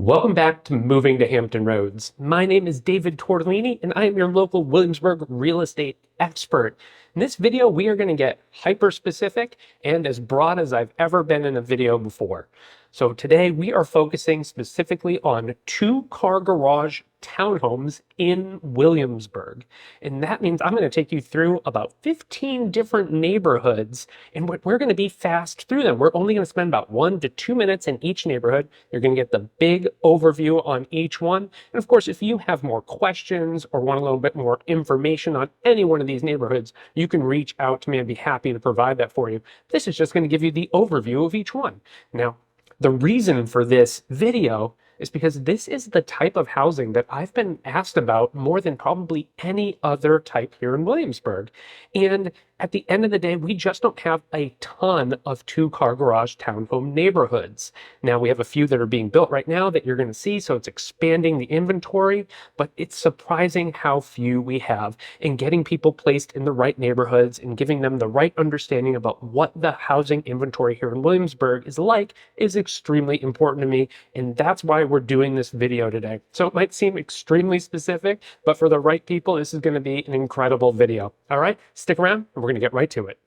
Welcome back to Moving to Hampton Roads. My name is David Tortellini, and I am your local Williamsburg real estate expert. In this video, we are going to get hyper-specific and as broad as I've ever been in a video before. So today, we are focusing specifically on two-car garage townhomes in Williamsburg. And that means I'm going to take you through about 15 different neighborhoods, and we're going to be fast through them. We're only going to spend about 1 to 2 minutes in each neighborhood. You're going to get the big overview on each one. And of course, if you have more questions or want a little bit more information on any one of these neighborhoods, you can reach out to me. I'd be happy to provide that for you. This is just going to give you the overview of each one. Now, the reason for this video is because this is the type of housing that I've been asked about more than probably any other type here in Williamsburg. And at the end of the day, we just don't have a ton of two-car garage townhome neighborhoods. Now, we have a few that are being built right now that you're going to see, so it's expanding the inventory, but it's surprising how few we have. And getting people placed in the right neighborhoods and giving them the right understanding about what the housing inventory here in Williamsburg is like is extremely important to me, and that's why we're doing this video today. So it might seem extremely specific, but for the right people, this is going to be an incredible video. All right, stick around, and we're going to get right to it.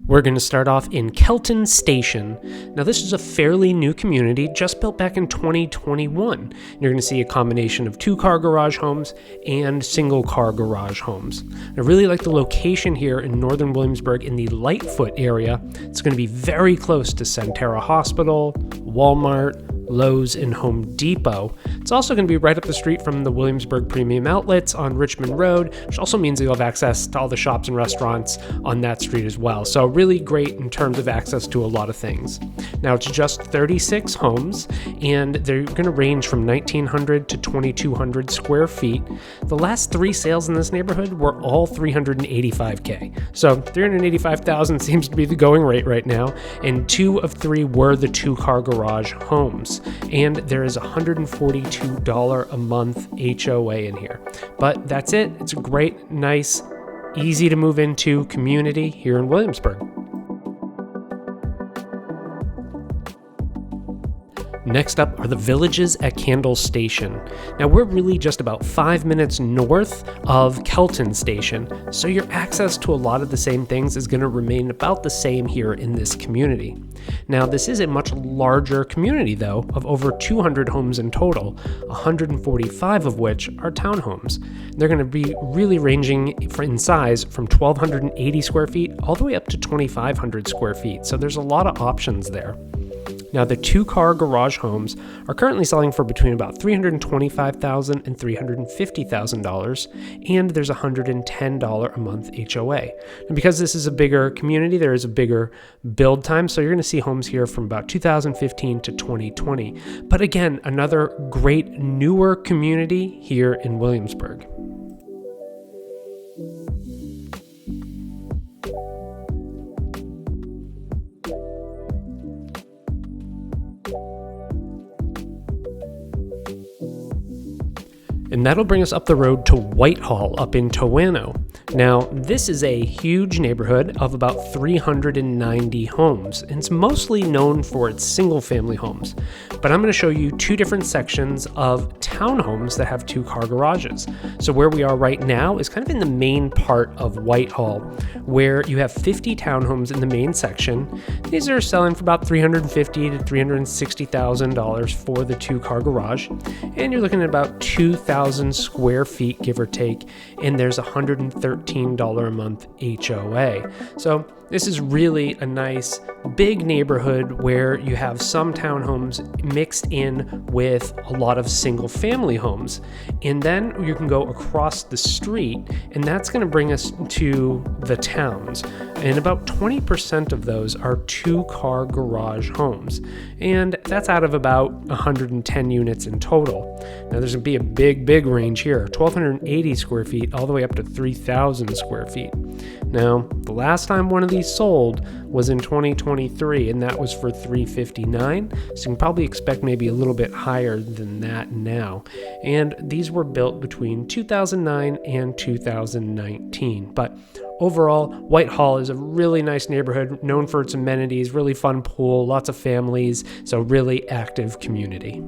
We're going to start off in Kelton Station. Now, this is a fairly new community, just built back in 2021. You're going to see a combination of two-car garage homes and single-car garage homes. I really like the location here in northern Williamsburg in the Lightfoot area. It's going to be very close to Centera Hospital, Walmart, Lowe's, and Home Depot. It's also going to be right up the street from the Williamsburg Premium Outlets on Richmond Road, which also means you'll have access to all the shops and restaurants on that street as well. So really great in terms of access to a lot of things. Now, it's just 36 homes, and they're going to range from 1,900 to 2,200 square feet. The last 3 sales in this neighborhood were all $385K. So $385,000 seems to be the going rate right now, and 2 of 3 were the two-car garage homes. And there is $142 a month HOA in here. But that's it. It's a great, nice, easy to move into community here in Williamsburg. Next up are the villages at Candle Station. Now, we're really just about 5 minutes north of Kelton Station, so your access to a lot of the same things is going to remain about the same here in this community. Now, this is a much larger community, though, of over 200 homes in total, 145 of which are townhomes. They're going to be really ranging in size from 1,280 square feet all the way up to 2,500 square feet, so there's a lot of options there. Now, the two-car garage homes are currently selling for between about $325,000 and $350,000, and there's $110 a month HOA. And because this is a bigger community, there is a bigger build time, so you're going to see homes here from about 2015 to 2020. But again, another great newer community here in Williamsburg. And that'll bring us up the road to Whitehall up in Townhome. Now, this is a huge neighborhood of about 390 homes, and it's mostly known for its single-family homes. But I'm going to show you 2 different sections of townhomes that have two-car garages. So where we are right now is kind of in the main part of Whitehall, where you have 50 townhomes in the main section. These are selling for about $350,000 to $360,000 for the two-car garage, and you're looking at about 2,000 square feet, give or take, and there's $113 a month HOA. So this is really a nice big neighborhood where you have some townhomes mixed in with a lot of single family homes. And then you can go across the street, and that's going to bring us to the Towns. And about 20% of those are two-car garage homes. And that's out of about 110 units in total. Now, there's going to be a big range here, 1,280 square feet all the way up to 3,000 square feet. Now, the last time one of these recently sold was in 2023, and that was for $359. So you can probably expect maybe a little bit higher than that now. And these were built between 2009 and 2019. But overall, Whitehall is a really nice neighborhood, known for its amenities, really fun pool, lots of families, so really active community.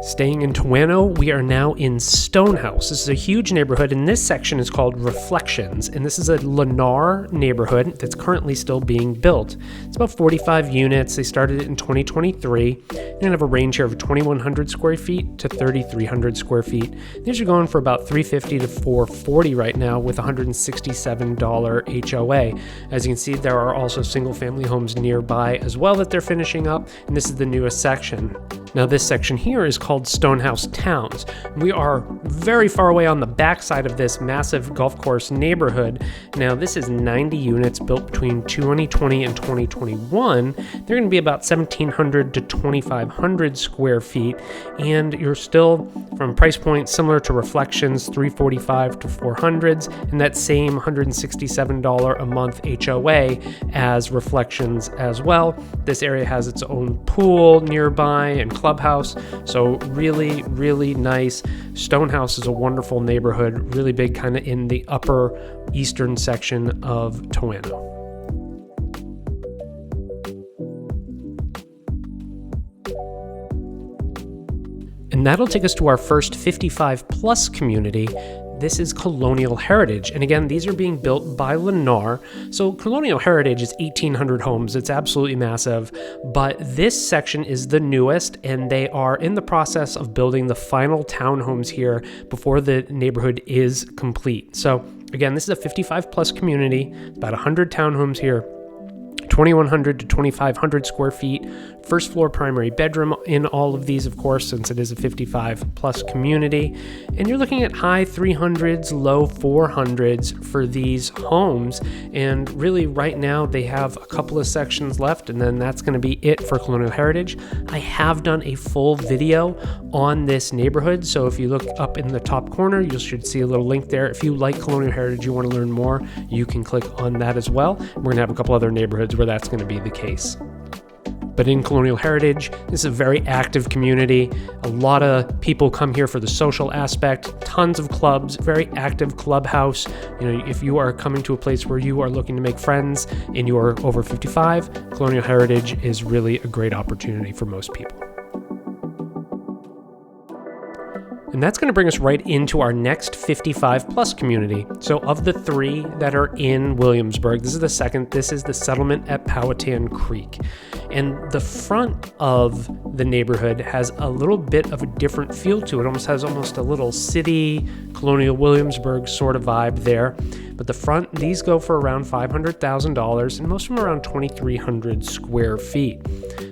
Staying in Townhome, we are now in Stonehouse. This is a huge neighborhood, and this section is called Reflections, and this is a Lennar neighborhood that's currently still being built. It's about 45 units. They started it in 2023. You're going to have a range here of 2,100 square feet to 3,300 square feet. These are going for about $350 to $440 right now with $167 HOA. As you can see, there are also single-family homes nearby as well that they're finishing up, and this is the newest section. Now, this section here is called Stonehouse Townes. We are very far away on the backside of this massive golf course neighborhood. Now, this is 90 units built between 2020 and 2021. They're going to be about 1,700 to 2,500 square feet, and you're still from price point similar to Reflections, $345 to $400s, and that same $167 a month HOA as Reflections as well. This area has its own pool nearby and clubhouse, so really, really nice. Stonehouse is a wonderful neighborhood, really big, kind of in the upper eastern section of Townhome. And that'll take us to our first 55 plus community. This is Colonial Heritage. And again, these are being built by Lennar. So Colonial Heritage is 1,800 homes. It's absolutely massive. But this section is the newest, and they are in the process of building the final townhomes here before the neighborhood is complete. So again, this is a 55 plus community, about 100 townhomes here. 2,100 to 2,500 square feet, first floor primary bedroom in all of these, of course, since it is a 55 plus community. And you're looking at high 300s, low 400s for these homes. And really right now they have a couple of sections left, and then that's going to be it for Colonial Heritage. I have done a full video on this neighborhood, so if you look up in the top corner, you should see a little link there. If you like Colonial Heritage, you want to learn more, you can click on that as well. We're going to have a couple other neighborhoods where that's going to be the case. But in Colonial Heritage, this is a very active community. A lot of people come here for the social aspect, tons of clubs, very active clubhouse. You know, if you are coming to a place where you are looking to make friends and you are over 55, Colonial Heritage is really a great opportunity for most people. And that's going to bring us right into our next 55 plus community. So of the three that are in Williamsburg, this is the second. This is the settlement at Powhatan Creek. And the front of the neighborhood has a little bit of a different feel to it. Almost has a little city, Colonial Williamsburg sort of vibe there. But the front, these go for around $500,000, and most of them around 2,300 square feet.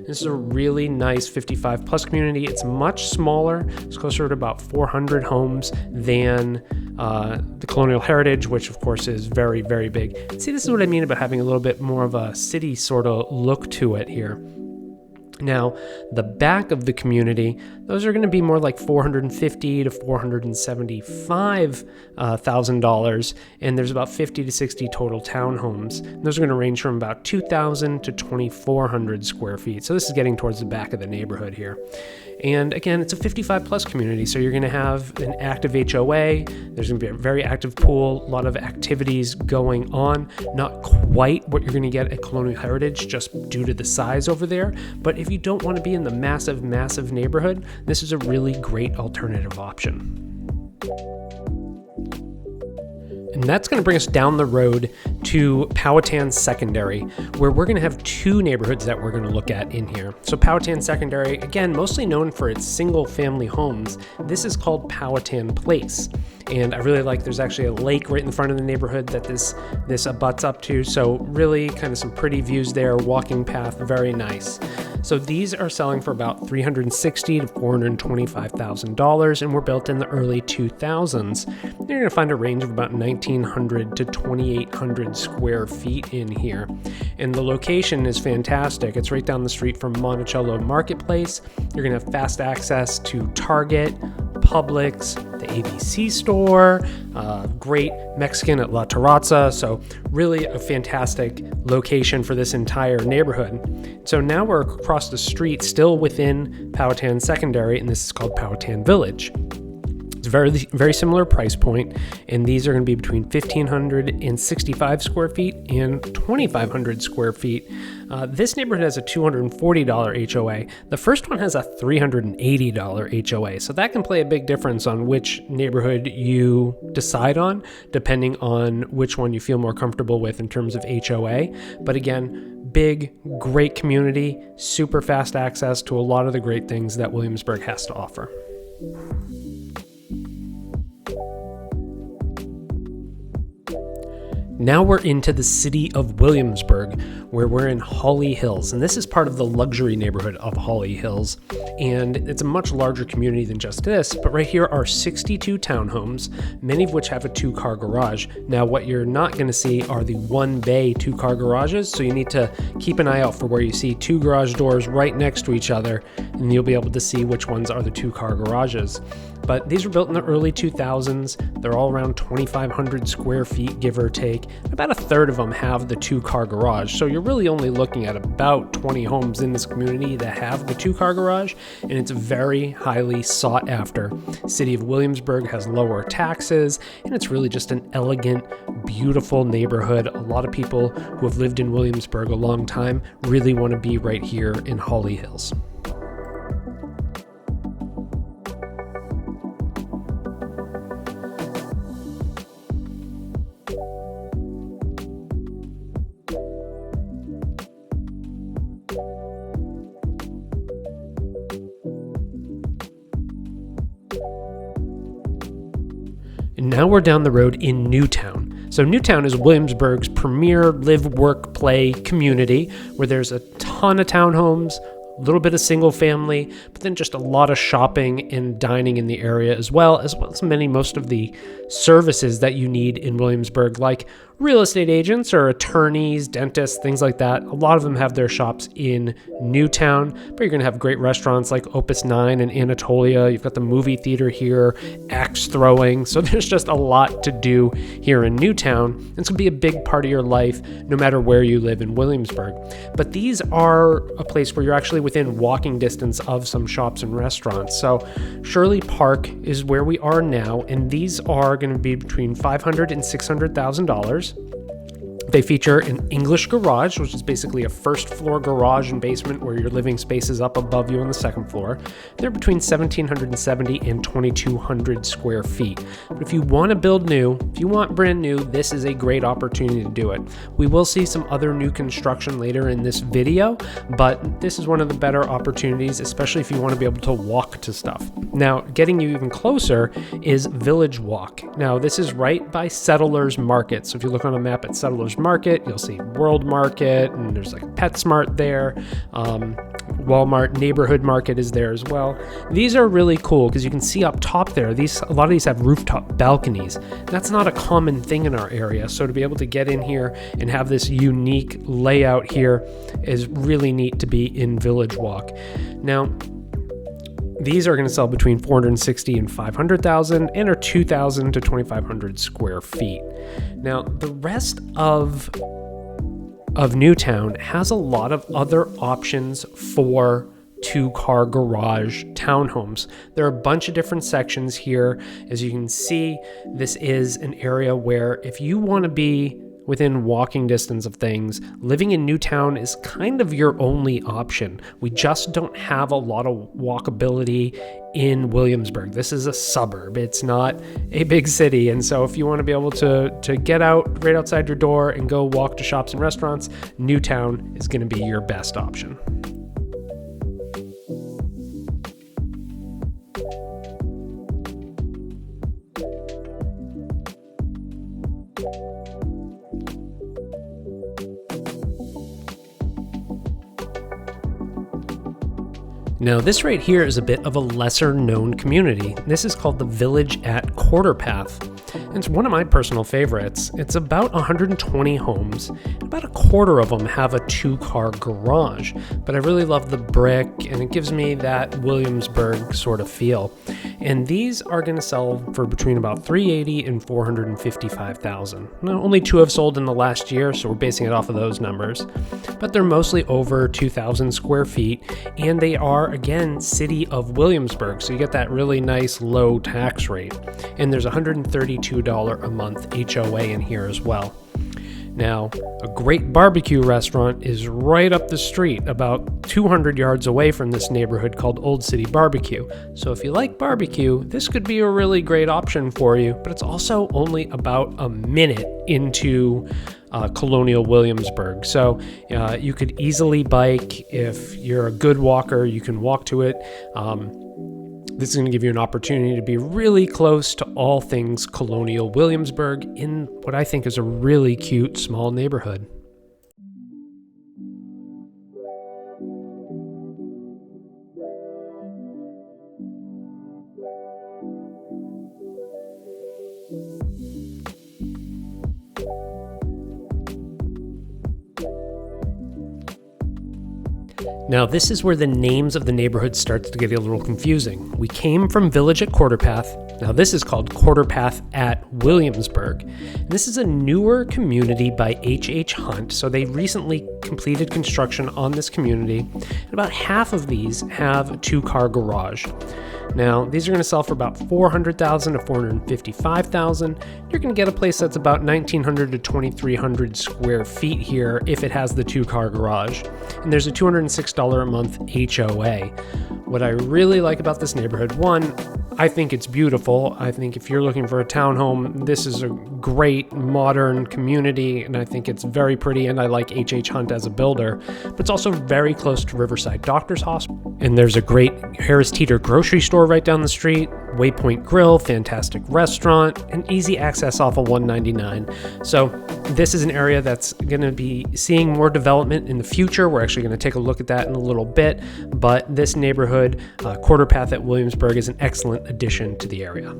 This is a really nice 55 plus community. It's much smaller. It's closer to about 400 homes than the Colonial Heritage, which of course is very, very big. See, this is what I mean about having a little bit more of a city sort of look to it here. Now, the back of the community, those are going to be more like $450,000 to $475,000, and there's about 50 to 60 total townhomes. And those are going to range from about 2,000 to 2,400 square feet. So this is getting towards the back of the neighborhood here. And again, it's a 55 plus community, so you're going to have an active HOA. There's going to be a very active pool, a lot of activities going on. Not quite what you're going to get at Colonial Heritage, just due to the size over there. But if you don't want to be in the massive, massive neighborhood, this is a really great alternative option. And that's going to bring us down the road to Powhatan Secondary, where we're going to have two neighborhoods that we're going to look at in here. So Powhatan Secondary, again, mostly known for its single family homes. This is called Powhatan Place. And I really like there's actually a lake right in the front of the neighborhood that this abuts up to. So really kind of some pretty views there, walking path, very nice. So these are selling for about $360,000 to $425,000 and were built in the early 2000s. You're going to find a range of about 1,900 to 2,800 square feet in here. And the location is fantastic. It's right down the street from Monticello Marketplace. You're going to have fast access to Target, Publix, the ABC store, great Mexican at La Terrazza. So really a fantastic location for this entire neighborhood. So now we're across the street, still within Powhatan Secondary, and this is called Powhatan Village. It's very, very similar price point, and these are going to be between 1,565 square feet and 2,500 square feet. This neighborhood has a $240 HOA. The first one has a $380 HOA, so that can play a big difference on which neighborhood you decide on, depending on which one you feel more comfortable with in terms of HOA. But again, big, great community, super fast access to a lot of the great things that Williamsburg has to offer. Now we're into the City of Williamsburg, where we're in Holly Hills, and this is part of the luxury neighborhood of Holly Hills, and it's a much larger community than just this, but right here are 62 townhomes, many of which have a 2-car garage. Now what you're not going to see are the 1-bay 2-car garages, so you need to keep an eye out for where you see 2 garage doors right next to each other, and you'll be able to see which ones are the 2-car garages. But these were built in the early 2000s. They're all around 2,500 square feet, give or take. About a third of them have the 2-car garage. So you're really only looking at about 20 homes in this community that have the 2-car garage, and it's very highly sought after. City of Williamsburg has lower taxes, and it's really just an elegant, beautiful neighborhood. A lot of people who have lived in Williamsburg a long time really want to be right here in Holly Hills. And now we're down the road in Newtown. So Newtown is Williamsburg's premier live, work, play community where there's a ton of townhomes, a little bit of single family, but then just a lot of shopping and dining in the area as well as most of the services that you need in Williamsburg, like real estate agents or attorneys, dentists, things like that. A lot of them have their shops in Newtown, but you're going to have great restaurants like Opus 9 and Anatolia. You've got the movie theater here, axe throwing. So there's just a lot to do here in Newtown. It's going to be a big part of your life no matter where you live in Williamsburg. But these are a place where you're actually within walking distance of some shops and restaurants. So Shirley Park is where we are now, and these are going to be between $500,000 and $600,000. They feature an English garage, which is basically a first floor garage and basement where your living space is up above you on the second floor. They're between 1,770 and 2,200 square feet. But if you want to build new, if you want brand new, this is a great opportunity to do it. We will see some other new construction later in this video, but this is one of the better opportunities, especially if you want to be able to walk to stuff. Now, getting you even closer is Village Walk. Now, this is right by Settlers Market. So if you look on a map at Settlers Market, you'll see World Market, and there's like PetSmart there. Walmart Neighborhood Market is there as well. These are really cool because you can see up top there, a lot of these have rooftop balconies. That's not a common thing in our area. So to be able to get in here and have this unique layout here is really neat to be in Village Walk. Now, these are going to sell between $460,000 and $500,000 and are 2,000 to 2,500 square feet. Now, the rest of Newtown has a lot of other options for 2-car garage townhomes. There are a bunch of different sections here. As you can see, this is an area where if you want to be within walking distance of things, living in Newtown is kind of your only option. We just don't have a lot of walkability in Williamsburg. This is a suburb. It's not a big city. And so if you want to be able to get out right outside your door and go walk to shops and restaurants, Newtown is going to be your best option. Now this right here is a bit of a lesser known community. This is called the Village at Quarterpath. It's one of my personal favorites. It's about 120 homes. About a quarter of them have a 2-car garage, but I really love the brick and it gives me that Williamsburg sort of feel. And these are going to sell for between about $380,000 and $455,000. Now, only 2 have sold in the last year, so we're basing it off of those numbers. But they're mostly over 2,000 square feet, and they are, again, City of Williamsburg, so you get that really nice low tax rate. And there's $132 a month HOA in here as well. Now, a great barbecue restaurant is right up the street, about 200 yards away from this neighborhood called Old City Barbecue. So if you like barbecue, this could be a really great option for you, but it's also only about a minute into Colonial Williamsburg. So you could easily bike. If you're a good walker, you can walk to it. This is going to give you an opportunity to be really close to all things Colonial Williamsburg in what I think is a really cute small neighborhood. Now, this is where the names of the neighborhood starts to get a little confusing. We came from Village at Quarterpath. Now, this is called Quarterpath at Williamsburg. And this is a newer community by H.H. Hunt. So they recently completed construction on this community. And about half of these have a 2-car garage. Now, these are going to sell for about $400,000 to $455,000. You're going to get a place that's about 1,900 to 2,300 square feet here if it has the 2-car garage. And there's a $206 a month HOA. What I really like about this neighborhood, one, I think it's beautiful. I think if you're looking for a townhome, this is a great modern community, and I think it's very pretty, and I like H.H. Hunt as a builder. But it's also very close to Riverside Doctors Hospital, and there's a great Harris Teeter grocery store right down the street, Waypoint Grill, fantastic restaurant, and easy access off of 199. So this is an area that's going to be seeing more development in the future. We're actually going to take a look at that in a little bit, but this neighborhood, Quarterpath at Williamsburg, is an excellent addition to the area.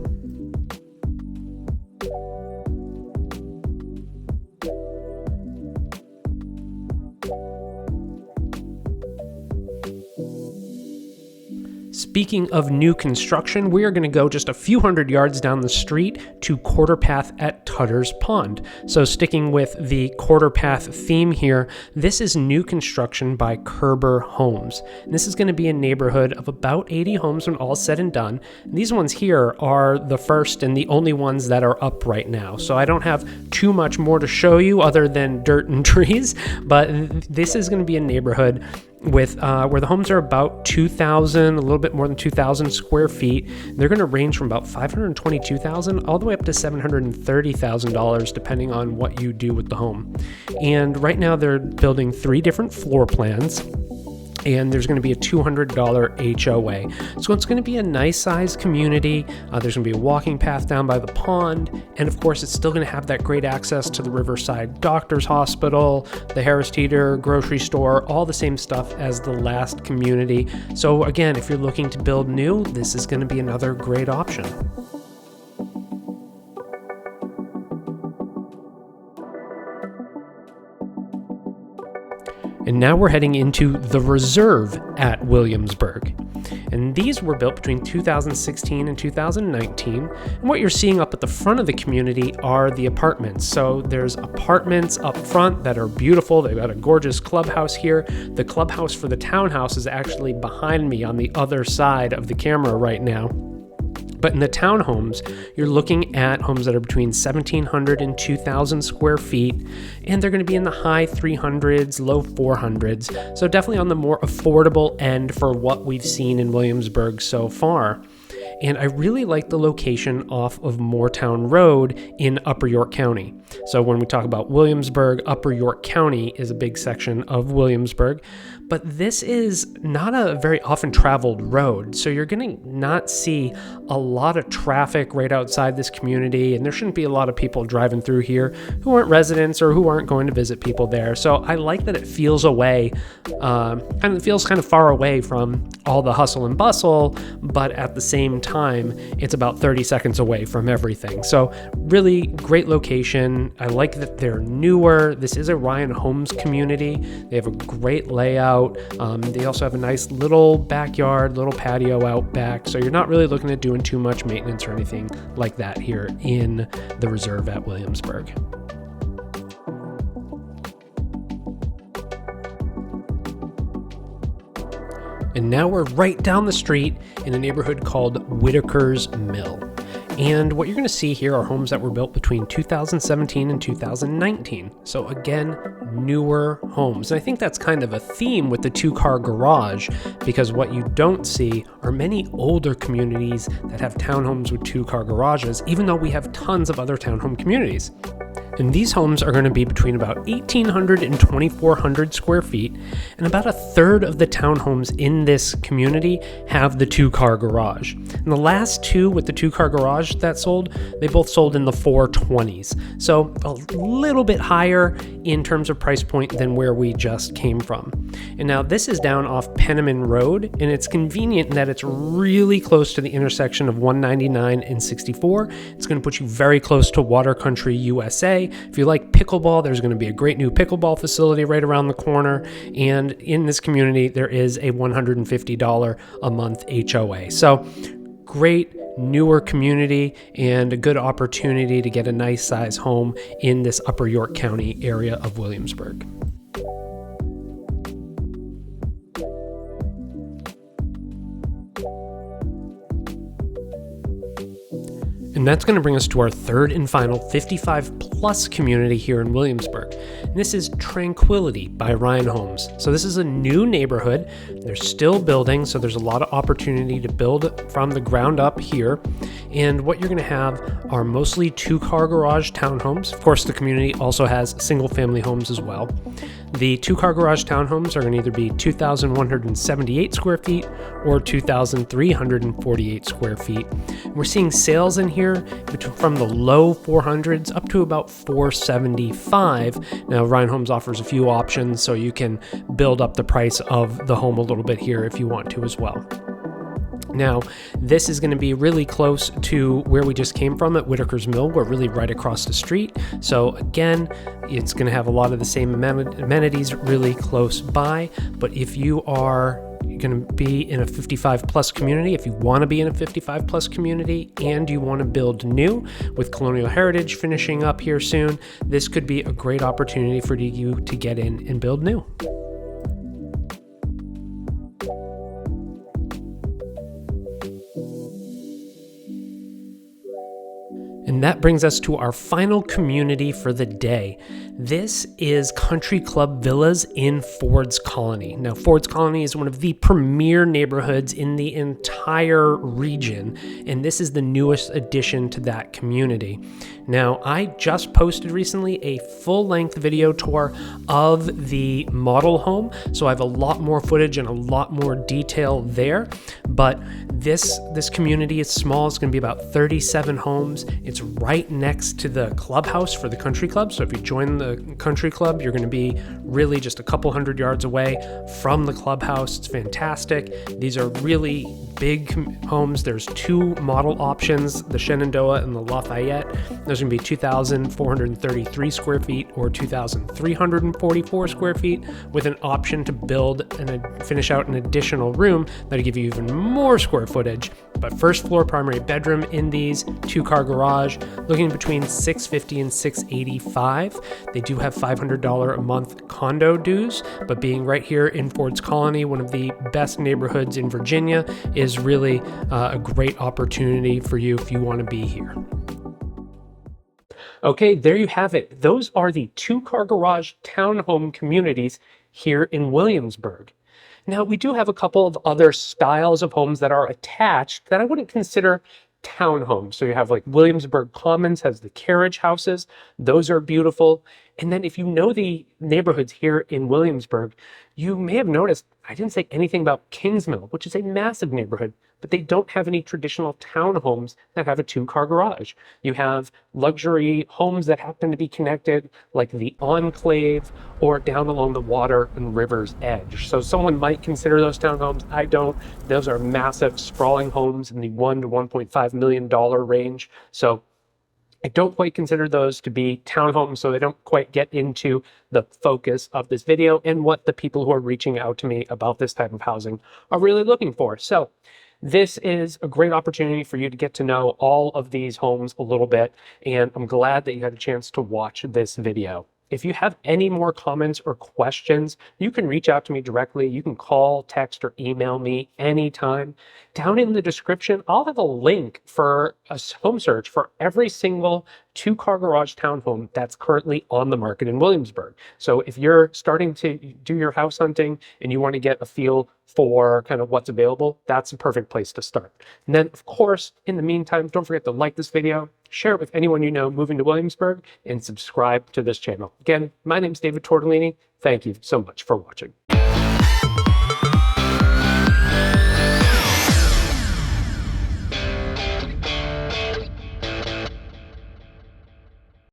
Speaking of new construction, we are going to go just a few hundred yards down the street to Quarterpath at Tutters Pond. So sticking with the Quarterpath theme here, this is new construction by Kerber Homes. And this is going to be a neighborhood of about 80 homes when all said and done. And these ones here are the first and the only ones that are up right now. So I don't have too much more to show you other than dirt and trees, but this is going to be a neighborhood with where the homes are about 2,000, a little bit more than 2,000 square feet. They're going to range from about $522,000 all the way up to $730,000, depending on what you do with the home. And right now they're building 3 different floor plans, and there's going to be a $200 HOA. So it's going to be a nice sized community. There's going to be a walking path down by the pond. And of course, it's still going to have that great access to the Riverside Doctors Hospital, the Harris Teeter grocery store, all the same stuff as the last community. So again, if you're looking to build new, this is going to be another great option. And now we're heading into the Reserve at Williamsburg. And these were built between 2016 and 2019. And what you're seeing up at the front of the community are the apartments. So there's apartments up front that are beautiful. They've got a gorgeous clubhouse here. The clubhouse for the townhouse is actually behind me on the other side of the camera right now. But in the townhomes, you're looking at homes that are between 1,700 and 2,000 square feet, and they're going to be in the high 300s, low 400s. So definitely on the more affordable end for what we've seen in Williamsburg so far. And I really like the location off of Moortown Road in Upper York County. So when we talk about Williamsburg, Upper York County is a big section of Williamsburg. but this is not a very often traveled road, so you're going to not see a lot of traffic right outside this community, and there shouldn't be a lot of people driving through here who aren't residents or who aren't going to visit people there. So I like that it feels kind of far away from all the hustle and bustle, but at the same time, it's about 30 seconds away from everything. So really great location. I like that they're newer. This is a Ryan Homes community. They have a great layout. They also have a nice little backyard, little patio out back. So you're not really looking at doing too much maintenance or anything like that here in the reserve at Williamsburg. And now we're right down the street in a neighborhood called Whittakers Mill. And what you're going to see here are homes that were built between 2017 and 2019. So again, newer homes. And I think that's kind of a theme with the two-car garage, because what you don't see are many older communities that have townhomes with two-car garages, even though we have tons of other townhome communities. And these homes are going to be between about 1,800 and 2,400 square feet, and about a third of the townhomes in this community have the two-car garage. And the last two with the two-car garage that sold, they both sold in the 420s. So a little bit higher in terms of price point than where we just came from. And now this is down off Penniman Road, and it's convenient in that it's really close to the intersection of 199 and 64. It's going to put you very close to Water Country, USA. If you like pickleball, there's going to be a great new pickleball facility right around the corner. And in this community, there is a $150 a month HOA. So great newer community and a good opportunity to get a nice size home in this Upper York County area of Williamsburg. And that's going to bring us to our third and final 55 plus community here in Williamsburg. And this is Tranquility by Ryan Homes. So this is a new neighborhood. They're still building, so there's a lot of opportunity to build from the ground up here. And what you're going to have are mostly two-car garage townhomes. Of course, the community also has single-family homes as well. The two-car garage townhomes are going to either be 2,178 square feet or 2,348 square feet. We're seeing sales in here from the low 400s up to about 475. Now, Ryan Homes offers a few options, so you can build up the price of the home a little bit here if you want to as well. Now, this is going to be really close to where we just came from at Whittakers Mill. We're really right across the street. So again, it's going to have a lot of the same amenities really close by. But if you are going to be in a 55 plus community, if you want to be in a 55 plus community and you want to build new with Colonial Heritage finishing up here soon, this could be a great opportunity for you to get in and build new. And that brings us to our final community for the day. This is Country Club Villas in Ford's Colony. Now, Ford's Colony is one of the premier neighborhoods in the entire region, and this is the newest addition to that community. Now, I just posted recently a full-length video tour of the model home, so I have a lot more footage and a lot more detail there, but this community is small. It's going to be about 37 homes. It's right next to the clubhouse for the country club. So if you join the country club, you're going to be really just a couple hundred yards away from the clubhouse. It's fantastic. These are really big homes. There's two model options, the Shenandoah and the Lafayette. There's going to be 2,433 square feet or 2,344 square feet with an option to build and finish out an additional room that'll give you even more square footage. But first floor primary bedroom in these, two-car garage, looking between $650 and $685. They do have $500 a month condo dues, but being right here in Ford's Colony, one of the best neighborhoods in Virginia, is really a great opportunity for you if you want to be here. Okay, there you have it. Those are the two-car garage townhome communities here in Williamsburg. Now, we do have a couple of other styles of homes that are attached that I wouldn't consider townhomes. So you have like Williamsburg Commons has the carriage houses. Those are beautiful. And then if you know the neighborhoods here in Williamsburg, you may have noticed I didn't say anything about Kingsmill, which is a massive neighborhood, but they don't have any traditional townhomes that have a two-car garage. You have luxury homes that happen to be connected, like the Enclave or down along the water and river's edge. So someone might consider those townhomes. I don't. Those are massive, sprawling homes in the $1 to $1.5 million range. So I don't quite consider those to be townhomes, so they don't quite get into the focus of this video and what the people who are reaching out to me about this type of housing are really looking for. So this is a great opportunity for you to get to know all of these homes a little bit, and I'm glad that you had a chance to watch this video. If you have any more comments or questions, you can reach out to me directly. You can call, text, or email me anytime. Down in the description, I'll have a link for a home search for every single two-car garage townhome that's currently on the market in Williamsburg. So if you're starting to do your house hunting and you want to get a feel for kind of what's available, that's a perfect place to start. And then, of course, in the meantime, don't forget to like this video, share it with anyone you know moving to Williamsburg, and subscribe to this channel. Again, my name is David Tortellini. Thank you so much for watching.